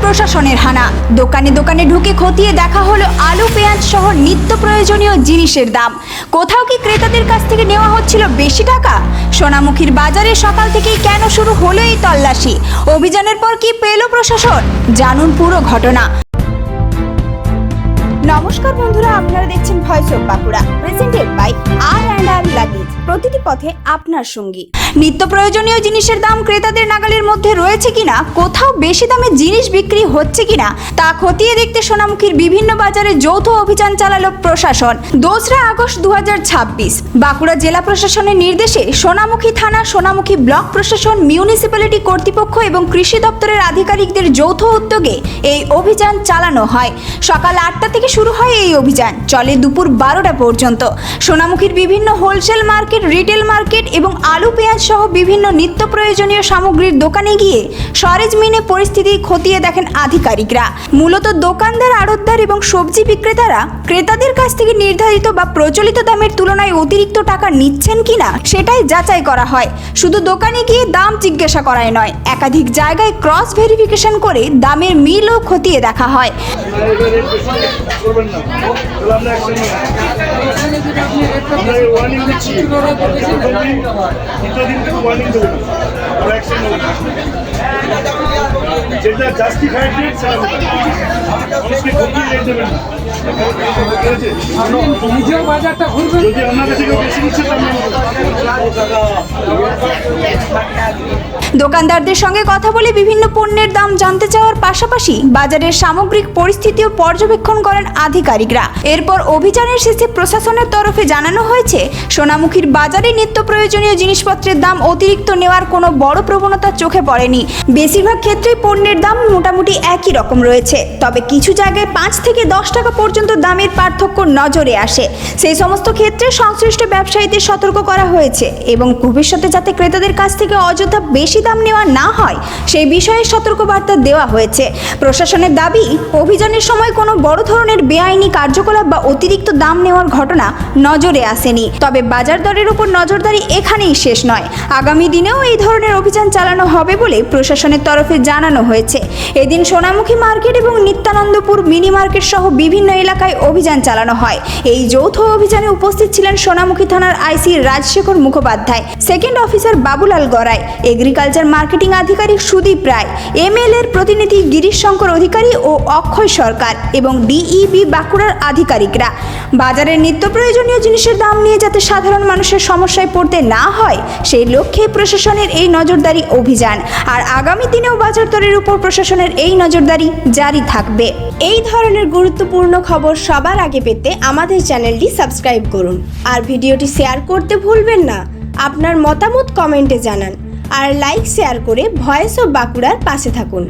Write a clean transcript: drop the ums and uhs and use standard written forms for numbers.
প্রশাসনের হানা। দোকানে দোকানে ঢুকে খতিয়ে দেখা হলো আলু পেঁয়াজ সহ নিত্য প্রয়োজনীয় জিনিসের দাম। কোথাও কি ক্রেতাদের কাছ থেকে নেওয়া হচ্ছিল বেশি টাকা? সোনামুখীর বাজারে সকাল থেকেই কেন শুরু হলো এই তল্লাশি? অভিযানের পর কি পেল প্রশাসন? জানুন পুরো ঘটনা। নমস্কার বন্ধুরা, আপনারা দেখছেন voice of Bankura, presented by R luggage, প্রতিটি পথে আপনার সঙ্গী। নিত্য প্রয়োজনীয় জিনিসের দাম ক্রেতাদের নাগালের মধ্যে রয়েছে কিনা, কোথাও বেশি দামে জিনিস বিক্রি হচ্ছে কিনা তা খতিয়ে দেখতে সোনামুখীর বিভিন্ন বাজারে যৌথ অভিযান চালালো প্রশাসন। 2রা আগস্ট 2026 বাঁকুড়া জেলা প্রশাসনের নির্দেশে সোনামুখী থানা, সোনামুখী ব্লক প্রশাসন, মিউনিসিপ্যালিটি কর্তৃপক্ষ এবং কৃষি দপ্তরের আধিকারিকদের যৌথ উদ্যোগে এই অভিযান চালানো হয়। সকাল 8টা থেকে শুরু হয় এই অভিযান, চলে দুপুর 12টা পর্যন্ত। সোনামুখীর বিভিন্ন হোলসেল মার্কেট, রিটেল মার্কেট এবং আলু পেঁয়াজ সহ বিভিন্ন নিত্য প্রয়োজনীয় সামগ্রীর দোকানে গিয়ে সরেজমিনে পরিস্থিতি খতিয়ে দেখেন আধিকারিকরা। মূলত দোকানদার, আড়তদার এবং সবজি বিক্রেতারা ক্রেতাদের কাছ থেকে নির্ধারিত বা প্রচলিত দামের তুলনায় অতিরিক্ত টাকা নিচ্ছেন কিনা সেটাই যাচাই করা হয়। শুধু দোকানে গিয়ে দাম জিজ্ঞাসা করাই নয়, একাধিক জায়গায় ক্রস ভেরিফিকেশন করে দামের মিলও খতিয়ে দেখা হয়। যেটা জাস্টিফাইড রেট সেটা মানুষকে ঠকিয়ে রেট দেবেন না। নিজের বাজারটা ঘুরবেন, যদি আপনার কাছে কেউ বেশি নিচ্ছে দোকানদারদের সঙ্গে কথা বলে বিভিন্ন পণ্যের দাম জানতে চাওয়ার পাশাপাশি বাজারের সামগ্রিক পরিস্থিতিও পর্যবেক্ষণ করেন আধিকারিকরা। এরপর অভিযানের শেষে প্রশাসনের তরফে জানানো হয়েছে, সোনামুখীর বাজারে নিত্য প্রয়োজনীয় জিনিসপত্রের দাম অতিরিক্ত নেওয়ার কোনো বড় প্রবণতা চোখে পড়েনি। বেশিরভাগ ক্ষেত্রেই পণ্যের দাম মোটামুটি একই রকম রয়েছে, তবে কিছু জায়গায় 5 থেকে 10 টাকা পর্যন্ত দামের পার্থক্য নজরে আসে। সেই সমস্ত ক্ষেত্রে সংশ্লিষ্ট ব্যবসায়ীদের সতর্ক করা হয়েছে এবং ভবিষ্যতে যাতে ক্রেতাদের কাছ থেকে অযথা বেশি দাম নেওয়া না হয় সেই বিষয়ে সতর্কবার্তা দেওয়া হয়েছে। প্রশাসনের দাবি, অভিযানের সময় কোনো বড় ধরনের বেআইনি কার্যকলাপ বা অতিরিক্ত দাম নেওয়ার ঘটনা নজরে আসেনি। তবে বাজার দরের উপর নজরদারি এখানেই শেষ নয়, আগামী দিনেও এই ধরনের অভিযান চালানো হবে বলে প্রশাসনের তরফে জানানো হয়েছে। এদিন সোনামুখী মার্কেট এবং নিত্যানন্দপুর মিনি মার্কেট সহ বিভিন্ন এলাকায় অভিযান চালানো হয়। এই যৌথ অভিযানে উপস্থিত ছিলেন সোনামুখী থানার IC Rajshekhar Mukhopadhyay, second officer Babulal Garai, agriculture marketing আধিকারিক সুদীপ রায়, এমএলএর প্রতিনিধি গিরিশ শঙ্কর অধিকারী ও অক্ষয় সরকার এবং ডিইবি বাঁকুড়ার আধিকারিকরা। বাজারের নিত্য প্রয়োজনীয় জিনিসের দাম নিয়ে যাতে সাধারণ মানুষের সমস্যায় পড়তে না হয় সেই লক্ষ্যে প্রশাসনের এই নজরদারি অভিযান। আর আগামী দিনেও বাজার দরের উপর প্রশাসনের এই নজরদারি জারি থাকবে। এই ধরনের গুরুত্বপূর্ণ খবর সবার আগে পেতে আমাদের চ্যানেলটি সাবস্ক্রাইব করুন আর ভিডিওটি শেয়ার করতে ভুলবেন না। আপনার মতামত কমেন্টে জানান আর লাইক শেয়ার করে ভয়েস অফ বাঁকুড়ার পাশে থাকুন।